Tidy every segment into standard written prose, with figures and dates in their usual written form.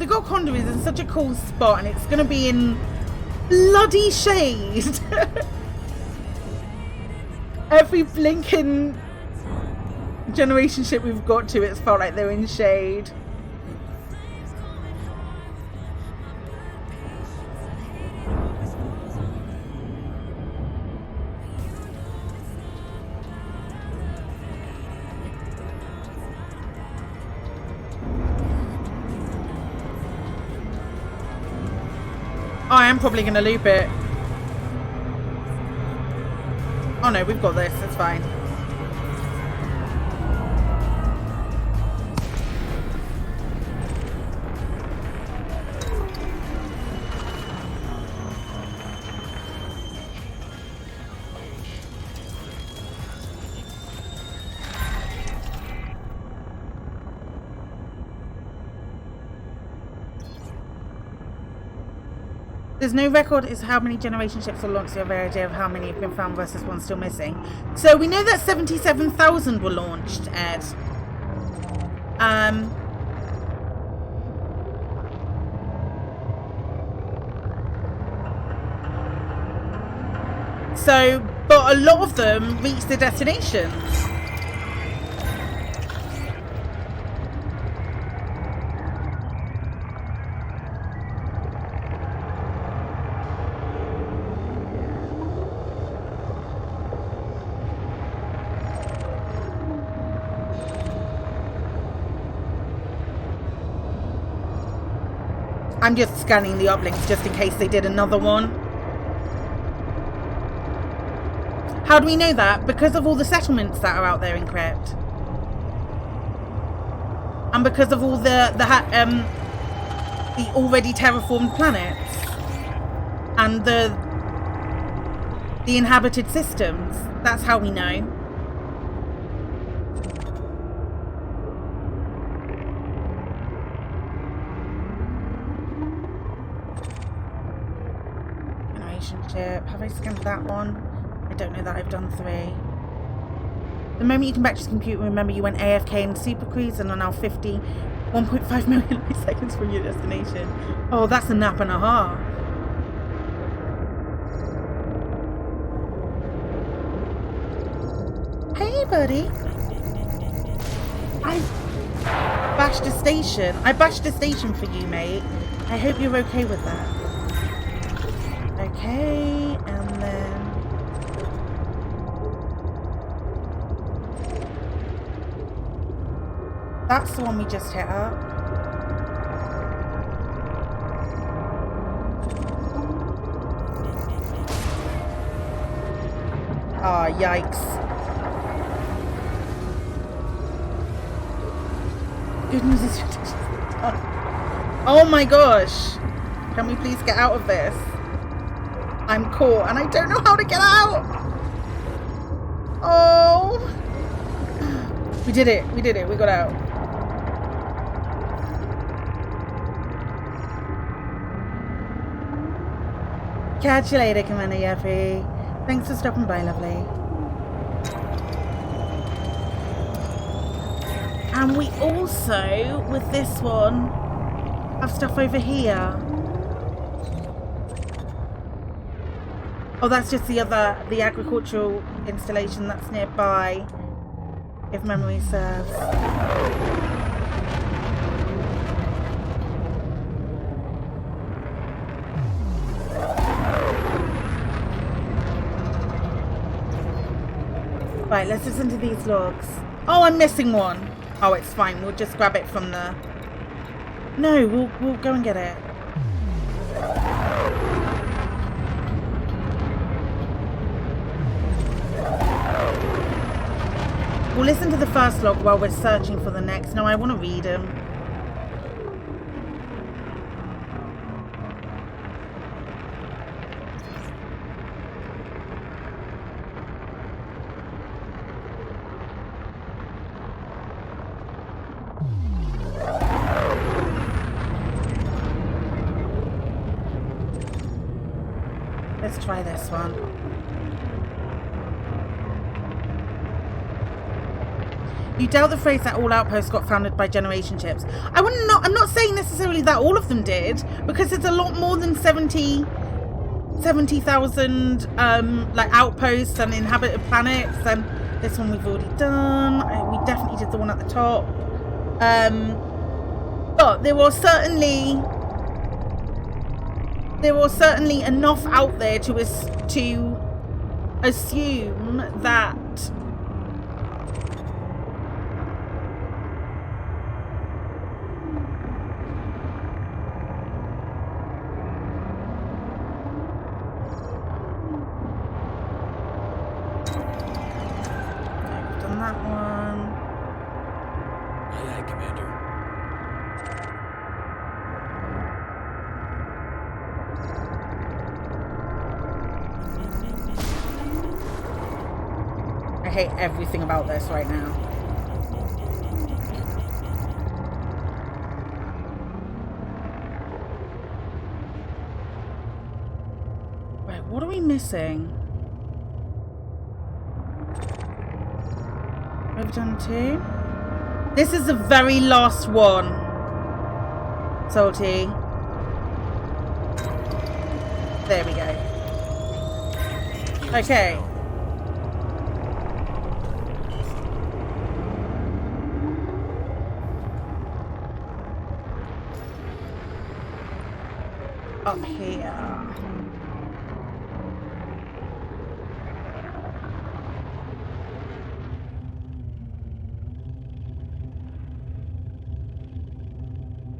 the Golconda is in such a cool spot, and it's going to be in bloody shade. Every blinking generation ship we've got to, it's felt like they're in shade. I am probably going to loop it. Oh no, we've got this. It's fine. There's no record as how many generation ships were launched. You have an idea of how many have been found versus one still missing. So we know that 77,000 were launched, Ed. So, but a lot of them reached their destinations. I'm just scanning the uplinks just in case they did another one. How do we know that? Because of all the settlements that are out there in Crypt. And because of all the already terraformed planets. And the inhabited systems. That's how we know. Have I scanned that one? I don't know that I've done 3. The moment you come back to the computer, remember you went AFK in Super Cruise and are now 1.5 million light seconds from your destination. Oh, that's a nap and a half. Hey, buddy. I bashed a station. I bashed a station for you, mate. I hope you're okay with that. Okay, and then that's the one we just hit up. Ah, yikes. Good news is oh my gosh. Can we please get out of this? I'm caught and I don't know how to get out. Oh, we did it. We did it. We got out. Catch you later, Commander Yeffy. Thanks for stopping by, lovely. And we also, with this one, have stuff over here. Oh, that's just the agricultural installation that's nearby, if memory serves. Right, let's listen to these logs. Oh, I'm missing one. Oh, it's fine. We'll just grab it from the... No, we'll go and get it. We'll listen to the first log while we're searching for the next. No, I want to read them. Let's try this one. You doubt the phrase that all outposts got founded by generation ships. I'm not saying necessarily that all of them did, because it's a lot more than 70,000 like outposts and inhabited planets, and this one we've already done. We definitely did the one at the top. But there was certainly enough out there to assume that that one. Aye, aye, Commander. I hate everything about this right now. Wait, what are we missing? We've done 2. This is the very last one. Salty. There we go. Okay. Up here.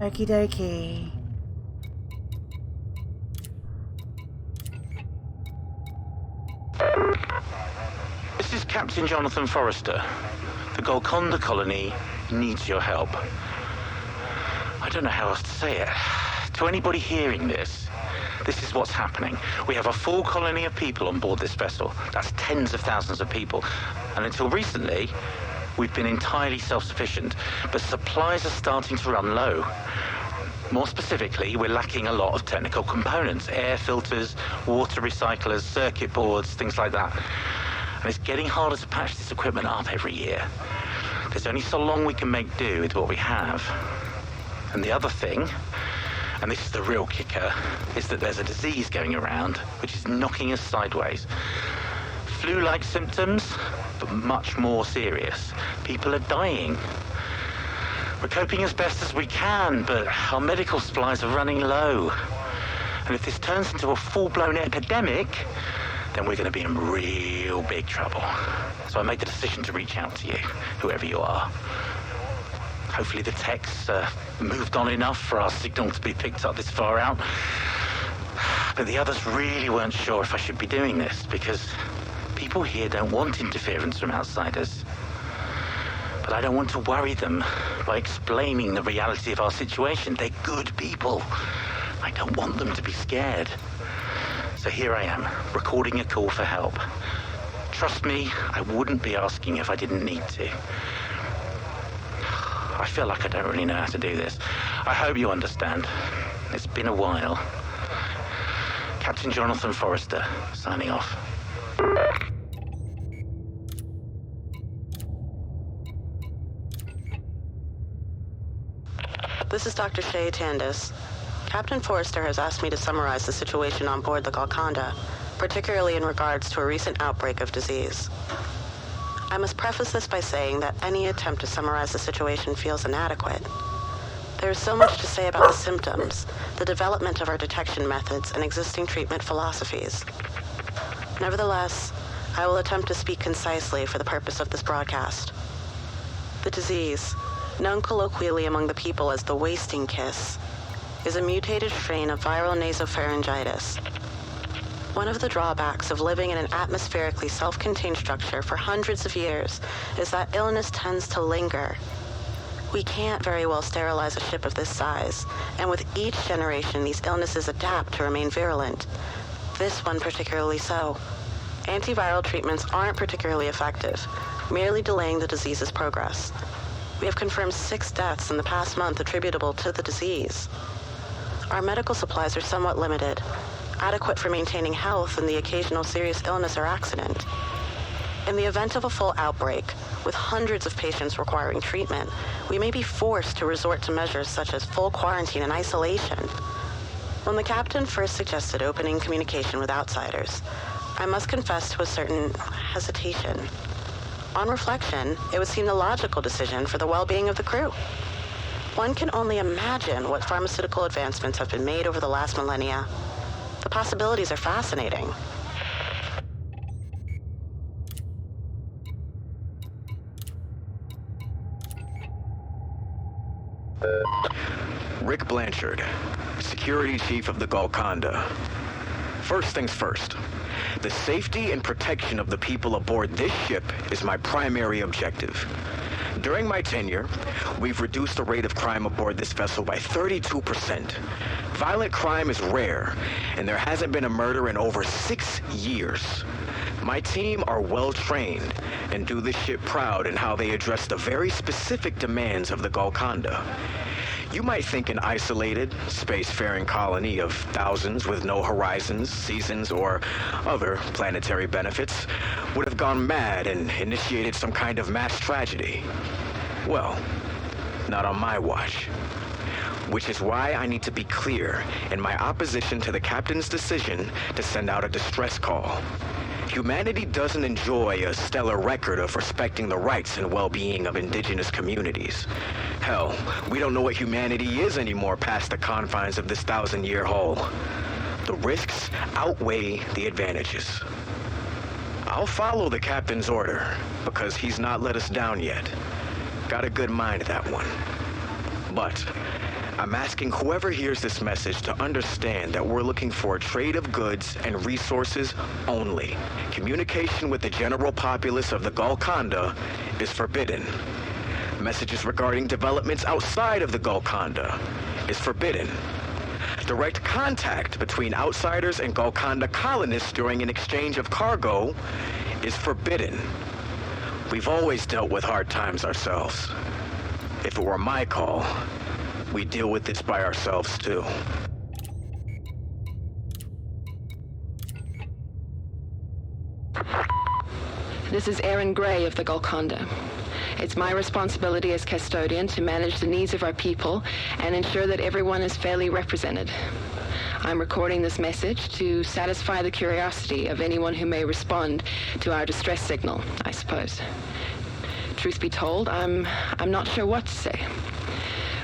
Okie dokie. This is Captain Jonathan Forrester. The Golconda colony needs your help. I don't know how else to say it. To anybody hearing this is what's happening. We have a full colony of people on board this vessel. That's tens of thousands of people. And until recently, we've been entirely self-sufficient, but supplies are starting to run low. More specifically, we're lacking a lot of technical components, air filters, water recyclers, circuit boards, things like that. And it's getting harder to patch this equipment up every year. There's only so long we can make do with what we have. And the other thing, and this is the real kicker, is that there's a disease going around which is knocking us sideways. Flu-like symptoms, but much more serious. People are dying. We're coping as best as we can, but our medical supplies are running low. And if this turns into a full-blown epidemic, then we're going to be in real big trouble. So I made the decision to reach out to you, whoever you are. Hopefully the tech's moved on enough for our signal to be picked up this far out. But the others really weren't sure if I should be doing this, because people here don't want interference from outsiders. But I don't want to worry them by explaining the reality of our situation. They're good people. I don't want them to be scared. So here I am, recording a call for help. Trust me, I wouldn't be asking if I didn't need to. I feel like I don't really know how to do this. I hope you understand. It's been a while. Captain Jonathan Forrester, signing off. This is Dr. Shay Tandis. Captain Forrester has asked me to summarize the situation on board the Golconda, particularly in regards to a recent outbreak of disease. I must preface this by saying that any attempt to summarize the situation feels inadequate. There is so much to say about the symptoms, the development of our detection methods, and existing treatment philosophies. Nevertheless, I will attempt to speak concisely for the purpose of this broadcast. The disease, known colloquially among the people as the wasting kiss, is a mutated strain of viral nasopharyngitis. One of the drawbacks of living in an atmospherically self-contained structure for hundreds of years is that illness tends to linger. We can't very well sterilize a ship of this size, and with each generation these illnesses adapt to remain virulent. This one particularly so. Antiviral treatments aren't particularly effective, merely delaying the disease's progress. We have confirmed 6 deaths in the past month attributable to the disease. Our medical supplies are somewhat limited, adequate for maintaining health and the occasional serious illness or accident. In the event of a full outbreak, with hundreds of patients requiring treatment, we may be forced to resort to measures such as full quarantine and isolation. When the captain first suggested opening communication with outsiders, I must confess to a certain hesitation. On reflection, it would seem the logical decision for the well-being of the crew. One can only imagine what pharmaceutical advancements have been made over the last millennia. The possibilities are fascinating. Rick Blanchard, Security Chief of the Golconda. First things first. The safety and protection of the people aboard this ship is my primary objective. During my tenure, we've reduced the rate of crime aboard this vessel by 32%. Violent crime is rare, and there hasn't been a murder in over 6 years. My team are well-trained and do this ship proud in how they address the very specific demands of the Golconda. You might think an isolated, spacefaring colony of thousands with no horizons, seasons, or other planetary benefits would have gone mad and initiated some kind of mass tragedy. Well, not on my watch. Which is why I need to be clear in my opposition to the captain's decision to send out a distress call. Humanity doesn't enjoy a stellar record of respecting the rights and well-being of indigenous communities. Hell, we don't know what humanity is anymore past the confines of this 1,000-year hull. The risks outweigh the advantages. I'll follow the captain's order, because he's not let us down yet. Got a good mind, that one. But I'm asking whoever hears this message to understand that we're looking for a trade of goods and resources only. Communication with the general populace of the Golconda is forbidden. Messages regarding developments outside of the Golconda is forbidden. Direct contact between outsiders and Golconda colonists during an exchange of cargo is forbidden. We've always dealt with hard times ourselves. If it were my call, we deal with this by ourselves, too. This is Erin Gray of the Golconda. It's my responsibility as custodian to manage the needs of our people and ensure that everyone is fairly represented. I'm recording this message to satisfy the curiosity of anyone who may respond to our distress signal, I suppose. Truth be told, I'm not sure what to say.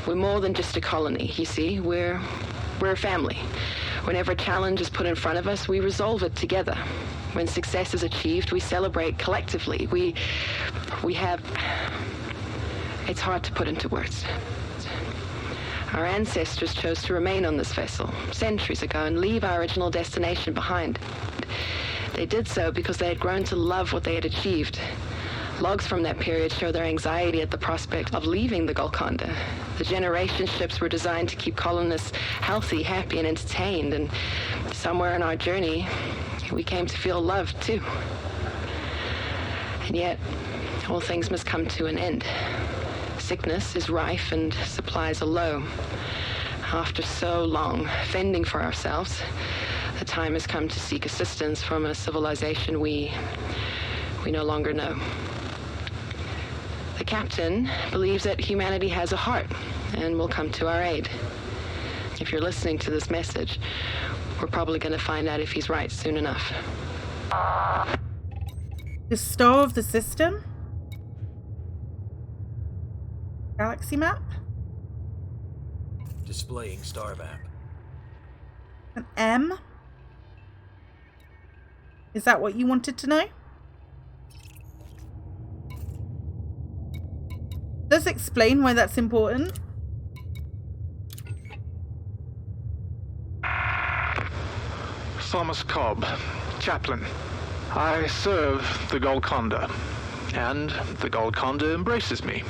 We're more than just a colony, you see. We're a family. Whenever a challenge is put in front of us, we resolve it together. When success is achieved, we celebrate collectively. We have... It's hard to put into words. Our ancestors chose to remain on this vessel centuries ago and leave our original destination behind. They did so because they had grown to love what they had achieved. Logs from that period show their anxiety at the prospect of leaving the Golconda. The generation ships were designed to keep colonists healthy, happy, and entertained, and somewhere in our journey, we came to feel loved, too. And yet, all things must come to an end. Sickness is rife and supplies are low. After so long fending for ourselves, the time has come to seek assistance from a civilization we no longer know. The captain believes that humanity has a heart and will come to our aid. If you're listening to this message, we're probably going to find out if he's right soon enough. The star of the system? Galaxy map? Displaying star map. An M? Is that what you wanted to know? Does explain why that's important. Thomas Cobb, chaplain. I serve the Golconda, and the Golconda embraces me.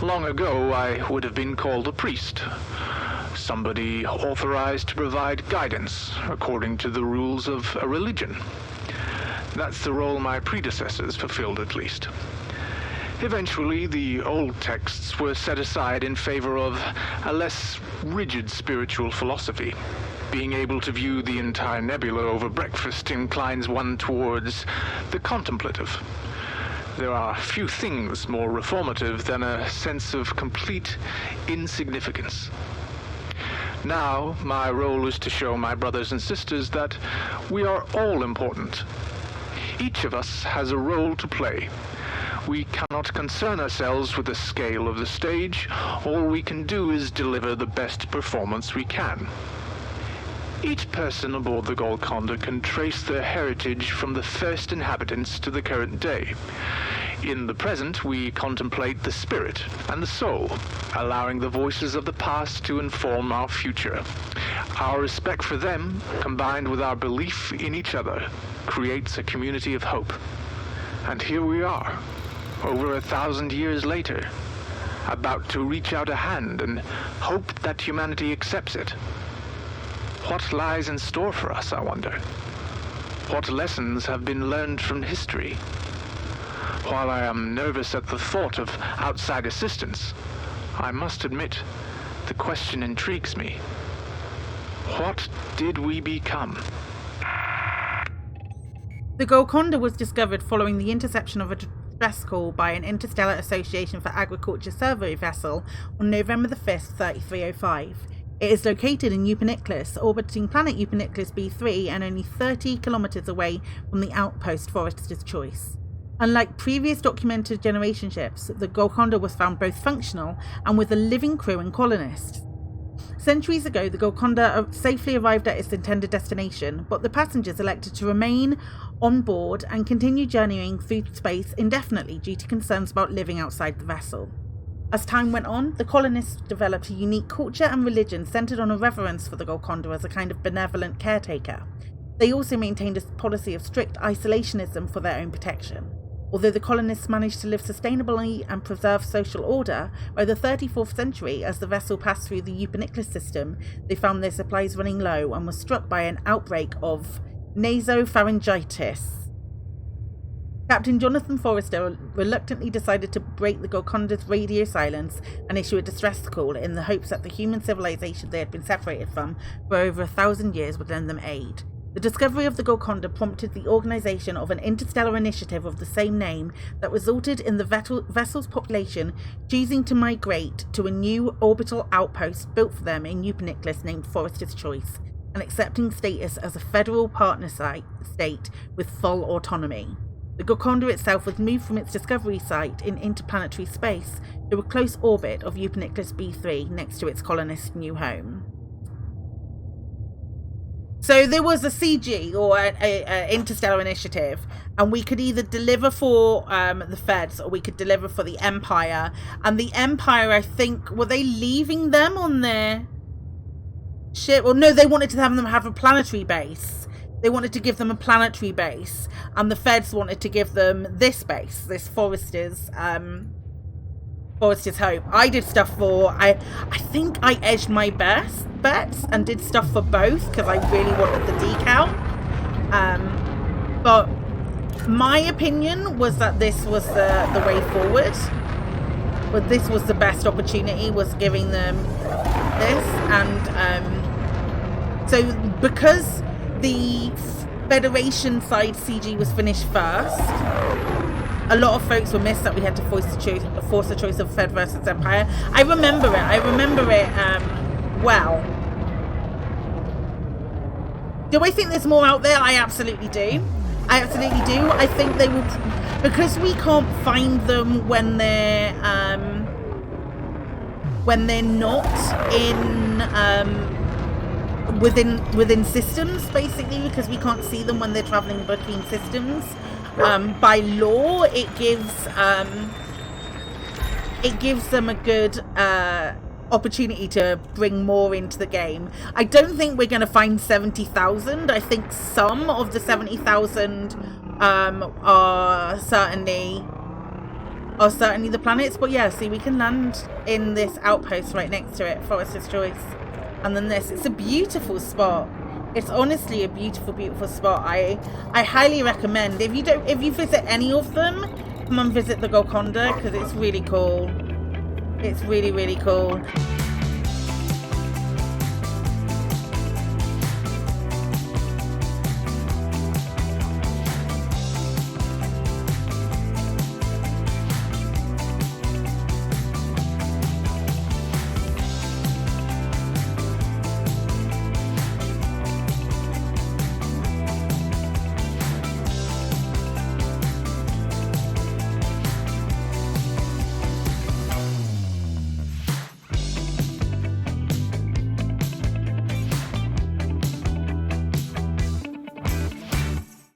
Long ago, I would have been called a priest, somebody authorized to provide guidance according to the rules of a religion. That's the role my predecessors fulfilled, at least. Eventually, the old texts were set aside in favor of a less rigid spiritual philosophy. Being able to view the entire nebula over breakfast inclines one towards the contemplative. there are few things more reformative than a sense of complete insignificance. Now, my role is to show my brothers and sisters that we are all important. Each of us has a role to play. We cannot concern ourselves with the scale of the stage. All we can do is deliver the best performance we can. Each person aboard the Golconda can trace their heritage from the first inhabitants to the current day. In the present, we contemplate the spirit and the soul, allowing the voices of the past to inform our future. Our respect for them, combined with our belief in each other, creates a community of hope. And here we are, over 1,000 years later, about to reach out a hand and hope that humanity accepts it. What lies in store for us, I wonder? What lessons have been learned from history? While I am nervous at the thought of outside assistance, I must admit, the question intrigues me. What did we become? The Golconda was discovered following the interception of a distress call by an Interstellar Association for Agriculture survey vessel on November the 5th, 3305. It is located in Eupeniclus, orbiting planet Eupeniclus B3 and only 30 kilometers away from the outpost Forester's Choice. Unlike previous documented generation ships, the Golconda was found both functional and with a living crew and colonists. Centuries ago, the Golconda safely arrived at its intended destination, but the passengers elected to remain on board and continue journeying through space indefinitely due to concerns about living outside the vessel. As time went on, the colonists developed a unique culture and religion centered on a reverence for the Golconda as a kind of benevolent caretaker. They also maintained a policy of strict isolationism for their own protection. Although the colonists managed to live sustainably and preserve social order, by the 34th century, as the vessel passed through the Eupeniclus system, they found their supplies running low and were struck by an outbreak of nasopharyngitis. Captain Jonathan Forrester reluctantly decided to break the Golconda's radio silence and issue a distress call in the hopes that the human civilization they had been separated from for over 1,000 years would lend them aid. The discovery of the Golconda prompted the organisation of an interstellar initiative of the same name that resulted in the vessel's population choosing to migrate to a new orbital outpost built for them in Eupeniclus named Forester's Choice, and accepting status as a federal partner state with full autonomy. The Golconda itself was moved from its discovery site in interplanetary space to a close orbit of Eupeniclus B3 next to its colonist new home. So there was a CG, or an interstellar initiative, and we could either deliver for the Feds or we could deliver for the Empire. And the Empire, I think, were they leaving them on their ship? Well, no, they wanted to have them have a planetary base. They wanted to give them a planetary base, and the Feds wanted to give them this base, this Forester's Hope. I did stuff for, I think I edged my bets and did stuff for both because I really wanted the decal. But my opinion was that this was the way forward. But this was the best opportunity, was giving them this. And so because the Federation side CG was finished first, a lot of folks were missed that we had to force the choice of Fed versus Empire. I remember it well. Do I think there's more out there? I absolutely do. I think they will, because we can't find them when they're not in within systems, basically, because we can't see them when they're traveling between systems. By law, it gives them a good opportunity to bring more into the game. I don't think we're going to find 70,000. I think some of the 70,000 are certainly the planets. But yeah, see, we can land in this outpost right next to it, Forester's Choice, and then this. It's a beautiful spot. It's honestly a beautiful, beautiful spot. I highly recommend, if you visit any of them, come and visit the Golconda, because it's really cool. It's really, really cool.